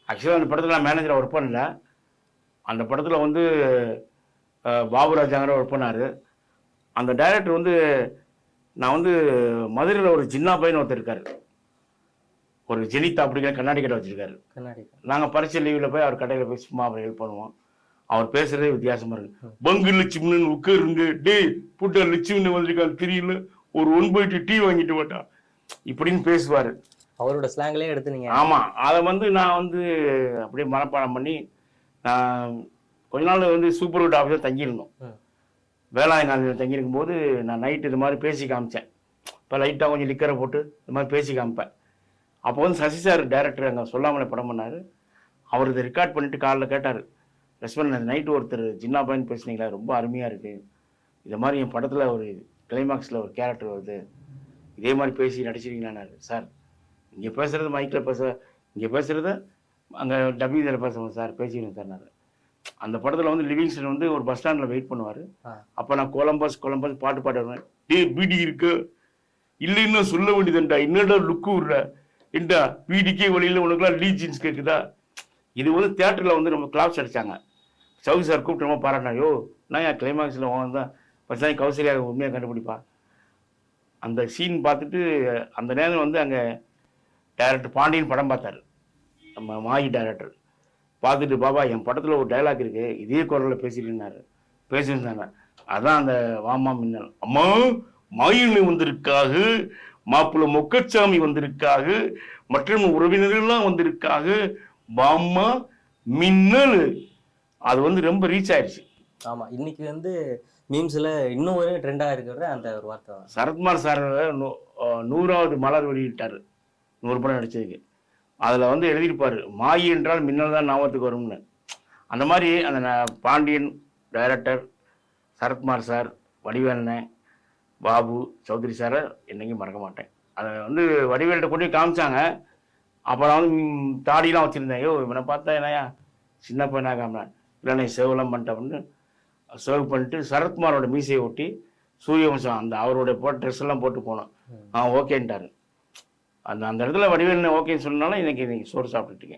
ஆக்சுவலாக அந்த படத்தில் நான் மேனேஜராக ஒர்க் பண்ணல. அந்த படத்தில் வந்து பாபுராஜாங்கிற ஒர்க் பண்ணார். அந்த டைரக்டர் வந்து நான் வந்து மதுரையில் ஒரு ஜின்னா பையன் ஒருத்தர் இருக்கார். ஒரு ஜெனிதா அப்படிங்கிற கண்ணாடி கடை வச்சுருக்காரு. நாங்கள் பரிசு லீவில் போய் அவர் கடையில் போய் சும்மா அவர் ஹெல்ப் பண்ணுவோம். அவர் பேசுகிறதே வித்தியாசமாக இருக்கு. பங்கு லட்சுமின்னு உட்காருங்க, டே புட்ட லட்சுமின்னு வந்திருக்காரு தெரியல, ஒரு 1 போயிட்டு டீ வாங்கிட்டு மாட்டான் இப்படின்னு பேசுவார். அவரோட ஸ்லாங்லேயே எடுத்துனீங்க? ஆமாம். அதை வந்து நான் வந்து அப்படியே மனப்பாடம் பண்ணி நான் கொஞ்ச நாள் வந்து சூப்பர்வுட் ஆஃபீஸில் தங்கியிருந்தோம். வேளாண் நாளில் தங்கியிருக்கும் போது நான் நைட்டு இது மாதிரி பேசி காமிச்சேன். இப்போ லைட்டாக கொஞ்சம் லிக்கரை போட்டு இது மாதிரி பேசி காமிப்பேன். அப்போ வந்து சசி சார் டைரக்டர் அங்கே சொல்லாமலே படம் பண்ணார். அவர் இதை ரெக்கார்ட் பண்ணிவிட்டு காலைல கேட்டார், ரெஸ்பாண்ட் நைட்டு ஒருத்தர் ஜின்னா பையன் பேசுனீங்களா, ரொம்ப அருமையாக இருக்குது, இதை மாதிரி என் படத்தில் ஒரு கிளைமாக்ஸில் ஒரு கேரக்டர் வருது, இதே மாதிரி பேசி நடிச்சிருக்கீங்களான்னாரு. சார் இங்கே பேசுகிறது மைக்கில் இங்கே பேசுகிறத அங்கே டப்பிங் இதில் பேசுவோம் சார், பேசிக்கிறேன் சார். நான் அந்த படத்தில் வந்து லிவிங்ஸ்டன் வந்து ஒரு பஸ் ஸ்டாண்டில் வெயிட் பண்ணுவார். அப்போ நான் கொலம்பஸ் பாட்டு பாடுவேன். டே பீடி இருக்கு இல்லைன்னா சொல்ல வேண்டியதுண்டா, என்னடா லுக்கு விடுற ஏண்டா, வீடிக்கே வழியில் உனக்குலாம் லீ ஜீன்ஸ் கேட்குதா. இது வந்து தியேட்டரில் வந்து நம்ம கிளாப்ஸ் அடித்தாங்க. சவுதி சார் கூப்பிட்டு ரொம்ப பாராட்டினா, யோ நான் என் கிளைமாக்ஸில் தான் ஃபஸ்ட் கௌசல்யா உண்மையாக கண்டுபிடிப்பா. அந்த சீன் பார்த்துட்டு அந்த நேரம் வந்து அங்கே டைரக்டர் பாண்டியன் படம் பார்த்தார், நம்ம மாயி டைரக்டர். பார்த்துட்டு, பாபா என் படத்தில் ஒரு டைலாக் இருக்குது, இதே குரலில் பேசிட்டுனாரு. பேசியிருந்தாங்க. அதான் அந்த வாமா மின்னல். அம்மா மாயின்னு வந்திருக்காக, மாப்பிள்ளை மொக்கச்சாமி வந்திருக்காக, மற்றும் உறவினர்கள்லாம் வந்திருக்காக, பாமா மின்னல். அது வந்து ரொம்ப ரீச் ஆயிடுச்சு. ஆமாம், இன்னைக்கு வந்து மீம்ஸில் இன்னும் ஒரு ட்ரெண்டாக இருக்கிற அந்த ஒரு வார்த்தை தான். சரத்குமார் சார் 100வது மலர் வெளியிட்டார் 100 படம் நடிச்சதுக்கு. அதில் வந்து எழுதியிருப்பார், மாயி என்றால் மின்னல் தான் ஞாபகத்துக்கு வரும்னு. அந்த மாதிரி அந்த பாண்டியன் டைரக்டர், சரத்குமார் சார், வடிவேலனை, பாபு, சௌத்ரி சாரை என்றைக்கும் மறக்க மாட்டேன். அதை வந்து வடிவேல்கிட்ட கொண்டு காமிச்சாங்க. அப்புறம் வந்து தாடிலாம் வச்சுருந்தேன். யோ இவனை பார்த்தா என்னையா சின்ன பையனாக காமினேன், இல்லைண்ணே சேவெல்லாம் பண்ணிட்டேன் அப்படின்னு சேவ் பண்ணிட்டு சரத்குமாரோட மீசையை ஒட்டி சூரியவம்சம் அந்த அவருடைய ட்ரெஸ் எல்லாம் போட்டு போனோம். ஓகேன்ட்டாரு. அந்த இடத்துல வடிவேல் ஓகேன்னு சொன்னாலும் இன்னைக்கு சோறு சாப்பிட்டுட்டீங்க.